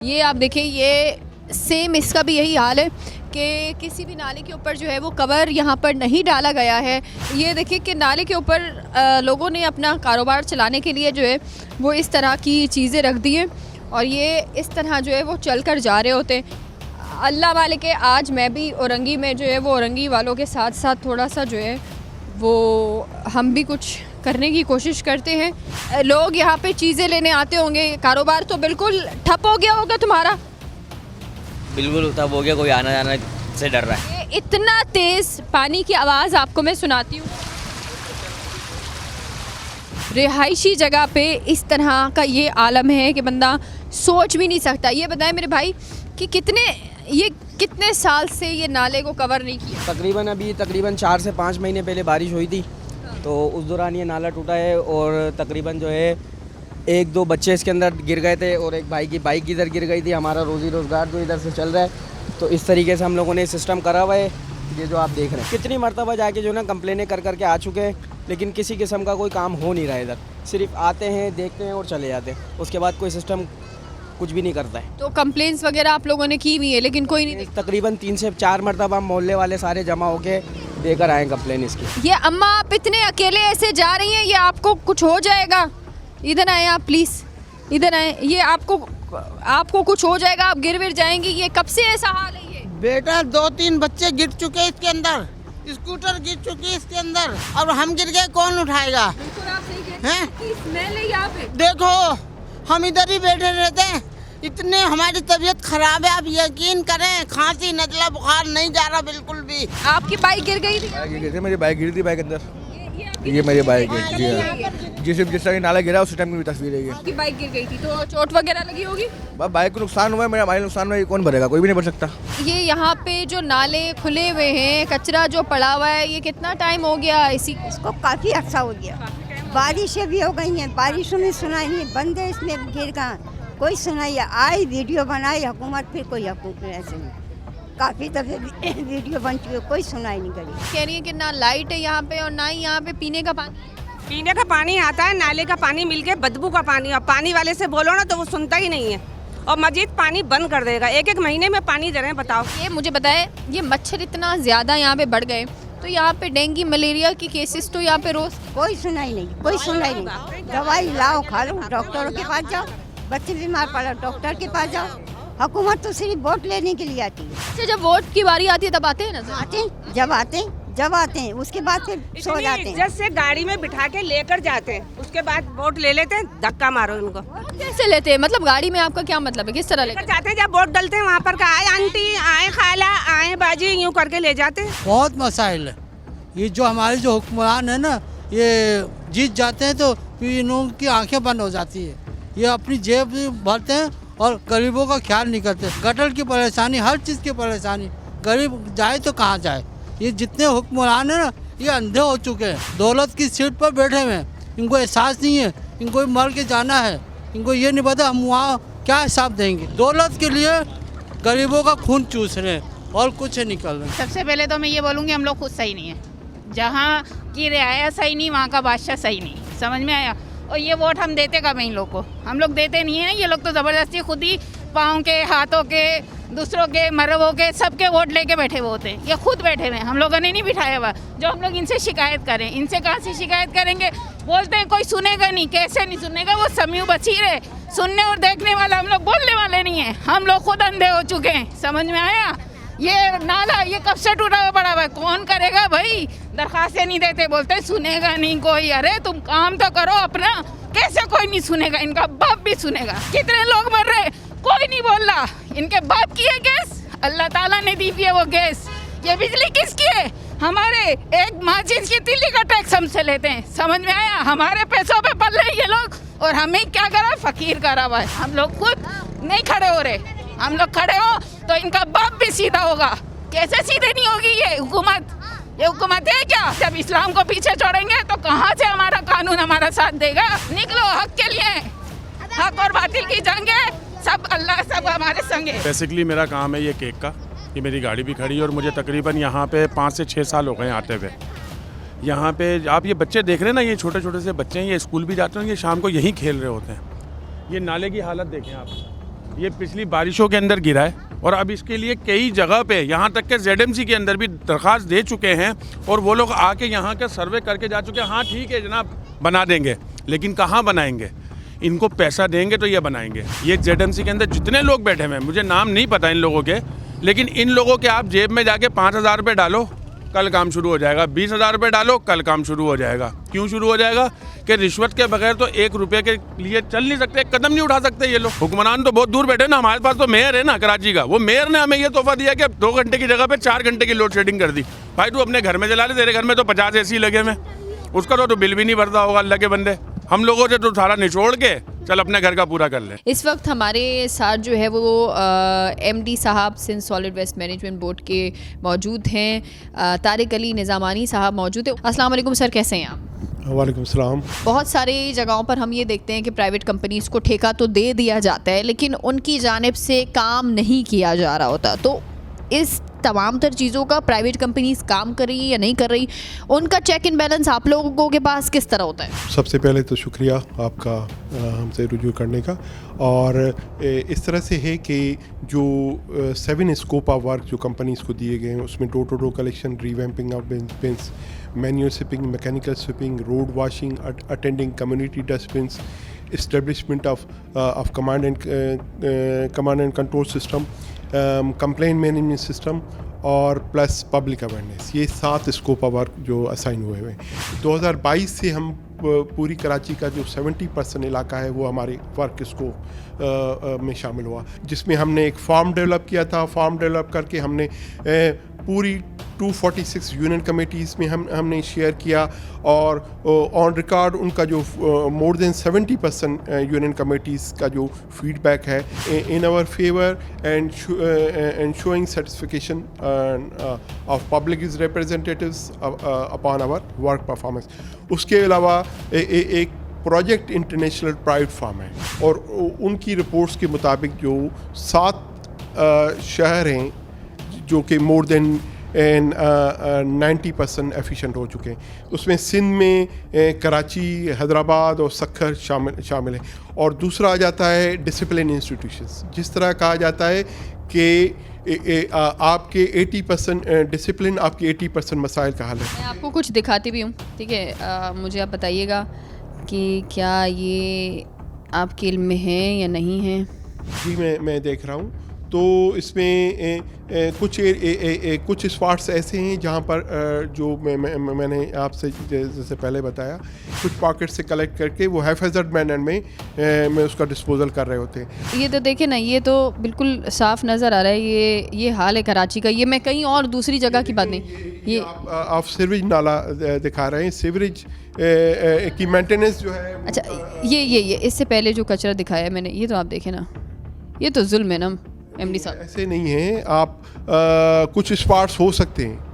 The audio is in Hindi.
ये आप देखिए, ये सेम इसका भी यही हाल है कि किसी भी नाले के ऊपर जो है वो कवर यहाँ पर नहीं डाला गया है। ये देखिए कि नाले के ऊपर लोगों ने अपना कारोबार चलाने के लिए जो है वो इस तरह की चीज़ें रख दी हैं और ये इस तरह जो है वो चल कर जा रहे होते हैं। अल्लाह वाले के आज मैं भी औरंगी में जो है वो औरंगी वालों के साथ साथ थोड़ा सा जो है वो हम भी कुछ करने की कोशिश करते हैं। लोग यहाँ पे चीज़ें लेने आते होंगे, कारोबार तो बिल्कुल ठप हो गया होगा तुम्हारा? बिल्कुल ठप हो गया, कोई आना जाना से डर रहा है। ये इतना तेज़ पानी की आवाज़ आपको मैं सुनाती हूँ। रिहायशी जगह पे इस तरह का ये आलम है कि बंदा सोच भी नहीं सकता। ये बताएं मेरे भाई कि कितने साल से ये नाले को कवर नहीं किया? तकरीबन 4 से 5 महीने पहले बारिश हुई थी, तो उस दौरान ये नाला टूटा है और तकरीबन जो है 1-2 बच्चे इसके अंदर गिर गए थे और एक भाई की बाइक इधर गिर गई थी। हमारा रोज़ी रोज़गार जो इधर से चल रहा है, तो इस तरीके से हम लोगों ने सिस्टम करा हुआ है। ये जो आप देख रहे हैं, कितनी मरतबा जाके जो ना कंप्लेनें कर करके आ चुके हैं, लेकिन किसी किस्म का कोई काम हो नहीं रहा है। इधर सिर्फ आते हैं, देखते हैं और चले जाते हैं, उसके बाद कोई सिस्टम कुछ भी नहीं करता है। तो कंप्लेंट्स वगैरह आप लोगों ने की हुई है लेकिन कोई नहीं? तकरीबन 3 से 4 मरतबा हम मोहल्ले वाले सारे जमा होके देकर आए कंप्लेन इसकी। ये अम्मा आप इतने अकेले ऐसे जा रही हैं, ये आपको कुछ हो जाएगा? इधर आए आप प्लीज़, इधर आए। ये आपको कुछ हो जाएगा, आप गिर विर जाएंगी। ये कब से ऐसा हाल है? ये बेटा 2-3 बच्चे गिर चुके इसके अंदर, स्कूटर गिर चुकी इसके अंदर, और हम गिर गए, कौन उठाएगा? बिल्कुल आप सही कह रहे हैं कि स्मेल है यहाँ पे। देखो हम इधर ही बैठे रहते हैं, इतने हमारी तबीयत खराब है, आप यकीन करें, खांसी नजला बुखार नहीं जा रहा बिल्कुल भी। आपकी बाइक गिर गई थी? मेरी बाइक गिरी थी, बाइक अंदर ये मेरी बाइक है जी हाँ। जिस तरह नाला गिरा उस टाइम की तस्वीर है ये। आपकी बाइक गिर गई थी तो चोट वगैरह लगी होगी? बाइक को नुकसान हुआ है, मेरा भाई नुकसान हुआ है, कौन भरेगा? कोई भी नहीं भर सकता। ये यहाँ पे जो नाले खुले हुए हैं, कचरा जो पड़ा हुआ है, ये कितना टाइम हो गया इसको? काफ़ी अच्छा हो गया। बारिशें भी हो गई हैं, बारिशों में सुनाई नहीं, बंदे इसमें गिर गए, कोई सुनाई आई, वीडियो बनाई हुकूमत, फिर कोई ऐसे नहीं। काफ़ी दफ़े वीडियो बन चुके, कोई सुनाई नहीं करी। कह रही है कि ना लाइट है यहाँ पे और ना ही यहाँ पे पीने का पानी। पीने का पानी आता है, नाले का पानी मिलके बदबू का पानी, और पानी वाले से बोलो ना तो वो सुनता ही नहीं है और मजीद पानी बंद कर देगा। 1-1 महीने में पानी दे रहे हैं, बताओ। ये मुझे बताए, ये मच्छर इतना ज़्यादा यहाँ पे बढ़ गए तो यहाँ पे डेंगू मलेरिया की केसेस तो यहाँ पे रोज। कोई सुनाई नहीं, कोई सुनाई नहीं। दवाई लाओ, खा लो, डॉक्टरों के पास जाओ, बच्चे बीमार पड़ा डॉक्टर के पास जाओ। हुकूमत तो सिर्फ वोट लेने के लिए आती है। अच्छा, जब वोट की बारी आती है तब आते हैं ना? जब आते हैं उसके बाद फिर सो जाते हैं। इज्जत से गाड़ी में बिठा के लेकर जाते हैं, उसके बाद वोट ले लेते हैं, धक्का मारो इनको। कैसे लेते हैं? मतलब गाड़ी में आपका क्या मतलब है? किस तरह लेकर जाते हैं? जब वोट डलते हैं वहाँ पर का आए आंटी, आए खाला, आए बाजी, यूँ करके ले जाते हैं। बहुत मसाइल है। ये जो हमारे जो हुक्मरान है ना, ये जीत जाते हैं तो फिर इन लोगों की आंखें बंद हो जाती है। ये अपनी जेब भरते हैं और गरीबों का ख्याल नहीं करते। गटर की परेशानी, हर चीज़ की परेशानी, गरीब जाए तो कहाँ जाए। ये जितने हुक्मरान हैं ना, ये अंधे हो चुके हैं, दौलत की सीट पर बैठे हुए हैं। इनको एहसास नहीं है, इनको मर के जाना है, इनको ये नहीं पता हम वहाँ क्या हिसाब देंगे। दौलत के लिए गरीबों का खून चूस रहे हैं और कुछ निकल रहे हैं। सबसे पहले तो मैं ये बोलूँगी, हम लोग खुद सही नहीं है। जहाँ की रियाया सही नहीं, वहाँ का बादशाह सही नहीं। समझ में आया? और ये वोट हम देते कब हैं इन लोग को? हम लोग देते नहीं है। ये लोग तो ज़बरदस्ती खुद ही पाँव के, हाथों के, दूसरों के, मरबों के, सबके वोट लेके बैठे हुए होते हैं। ये खुद बैठे हुए हैं, हम लोगों ने नहीं बिठाया हुआ। जो हम लोग इनसे शिकायत करें, इनसे कहाँ से शिकायत करेंगे? बोलते हैं कोई सुनेगा नहीं। कैसे नहीं सुनेगा? वो समयू बसीर है, सुनने और देखने वाला। हम लोग बोलने वाले नहीं हैं, हम लोग खुद अंधे हो चुके हैं। समझ में आया? ये नाला ये कब से टूटा हुआ पड़ा हुआ है, कौन करेगा भाई? दरखास्तें नहीं देते, बोलते हैं सुनेगा नहीं कोई। अरे तुम काम तो करो अपना। कैसे कोई नहीं सुनेगा? इनका बाप भी सुनेगा। कितने लोग मर रहे, कोई नहीं बोल रहा। इनके बाप की है गैस, अल्लाह ताला ने दी है वो गैस। ये बिजली किसकी है? हमारे एक माचिस की तिल्ली का टैक्स हमसे लेते हैं। समझ में आया? हमारे पैसों पे पल रहे ये लोग, और हमें क्या करा? फकीर करा हुआ है। हम लोग खुद नहीं खड़े हो रहे। हम लोग खड़े हो तो इनका बाप भी सीधा होगा। कैसे सीधे नहीं होगी ये हुकूमत? ये हुकूमत है क्या? जब इस्लाम को पीछे छोड़ेंगे तो कहाँ से हमारा कानून हमारा साथ देगा? निकलो हक के लिए, हक और बातिल की जंग है, सब अल्लाह सब हमारे संग है। बेसिकली मेरा काम है ये केक का। ये मेरी गाड़ी भी खड़ी है और मुझे तकरीबन यहाँ पे 5 से 6 साल हो गए आते हुए। यहाँ पे आप ये बच्चे देख रहे हैं ना, ये छोटे छोटे से बच्चे हैं, ये स्कूल भी जाते हैं, ये शाम को यहीं खेल रहे होते हैं। ये नाले की हालत देखें आप, ये पिछली बारिशों के अंदर गिरा है और अब इसके लिए कई जगह पे यहाँ तक के ZMC के अंदर भी दरख्वास्त दे चुके हैं और वो लोग आके यहाँ का सर्वे करके जा चुके हैं। हाँ ठीक है जनाब, बना देंगे, लेकिन कहाँ बनाएंगे? इनको पैसा देंगे तो ये बनाएंगे। ये ZMC के अंदर जितने लोग बैठे हुए हैं, मुझे नाम नहीं पता इन लोगों के, लेकिन इन लोगों के आप जेब में जाके 5,000 रुपये डालो, कल काम शुरू हो जाएगा। 20,000 रुपये डालो, कल काम शुरू हो जाएगा। क्यों शुरू हो जाएगा? कि रिश्वत के बगैर तो 1 रुपये के लिए चल नहीं सकते, एक कदम नहीं उठा सकते ये लोग। हुक्मरान तो बहुत दूर बैठे ना, हमारे पास तो मेयर है ना कराची का, वो मेयर ने हमें ये तोहफा दिया कि 2 घंटे की जगह पे 4 घंटे की लोड शेडिंग कर दी। भाई तू अपने घर में चला ले, तेरे घर में तो 50 AC लगे हुए, उसका तो बिल भी नहीं भरता होगा अल्लाह के बंदे। हम लोगों से तो सारा निचोड़ के चल अपने घर का पूरा कर ले। इस वक्त हमारे साथ जो है वो MD साहब Sindh Solid Waste Management Board के मौजूद हैं। तारिक अली निज़ामानी साहब मौजूद है। अस्सलाम वालेकुम सर, कैसे हैं आप? वालेकुम सलाम। बहुत सारी जगहों पर हम ये देखते हैं कि प्राइवेट कंपनीज़ को ठेका तो दे दिया जाता है, लेकिन उनकी जानिब से काम नहीं किया जा रहा होता। तो इस तमाम तर चीज़ों का प्राइवेट कंपनीज काम कर रही है या नहीं कर रही, उनका चेक इन बैलेंस आप लोगों के पास किस तरह होता है? सबसे पहले तो शुक्रिया आपका हमसे रुजू करने का। और इस तरह से है कि जो 7 स्कोप ऑफ वर्क जो कंपनीज़ को दिए गए हैं, उसमें door to door collection, revamping of bins, manual sweeping, mechanical sweeping, road washing, attending community dustbins, establishment of command and control system, complain management system और प्लस पब्लिक अवेयरनेस, ये 7 स्कोप ऑफ वर्क जो असाइन हुए हैं। 2022 से हम पूरी कराची का जो 70% इलाका है वो हमारे वर्क स्कोप में शामिल हुआ, जिसमें हमने एक फॉर्म डेवलप किया था। फॉर्म डेवलप करके हमने पूरी 246 यूनियन कमेटीज़ में हमने शेयर किया और ऑन रिकॉर्ड उनका जो मोर देन 70% यूनियन कमेटीज़ का जो फीडबैक है in our favour and showing satisfaction of public is representatives upon our work performance. उसके अलावा एक प्रोजेक्ट इंटरनेशनल प्राइवेट फार्म है और उनकी रिपोर्ट्स के मुताबिक जो 7 शहर हैं जो कि मोर देन 90% एफिशिएंट हो चुके हैं, उसमें सिंध में कराची, हैदराबाद और सक्खर शामिल है। और दूसरा आ जाता है डिसिप्लिन इंस्टीट्यूशंस। जिस तरह कहा जाता है कि आपके 80% डिसिप्लिन आपके 80% मसाइल का हल है। मैं आपको कुछ दिखाती भी हूँ, ठीक है? मुझे आप बताइएगा कि क्या ये आपके इल्म में है या नहीं है। जी मैं देख रहा हूँ। तो इसमें कुछ स्पॉट्स ऐसे हैं जहाँ पर जो मैंने आपसे जैसे पहले बताया, कुछ पॉकेट से कलेक्ट करके वो हैफेजर्ड मैनर में उसका डिस्पोजल कर रहे होते हैं। ये तो देखे ना, ये तो बिल्कुल साफ नज़र आ रहा है। ये हाल है कराची का। ये मैं कहीं और दूसरी जगह की बात नहीं, ये आप सीवरेज नाला दिखा रहे हैं। सीवरेज की मेंटेनेंस जो है। अच्छा, ये इससे पहले जो कचरा दिखाया है मैंने, ये तो आप देखें ना, ये तो जुल्म है ना MD साहब। ऐसे नहीं है, आप कुछ स्पॉट्स हो सकते हैं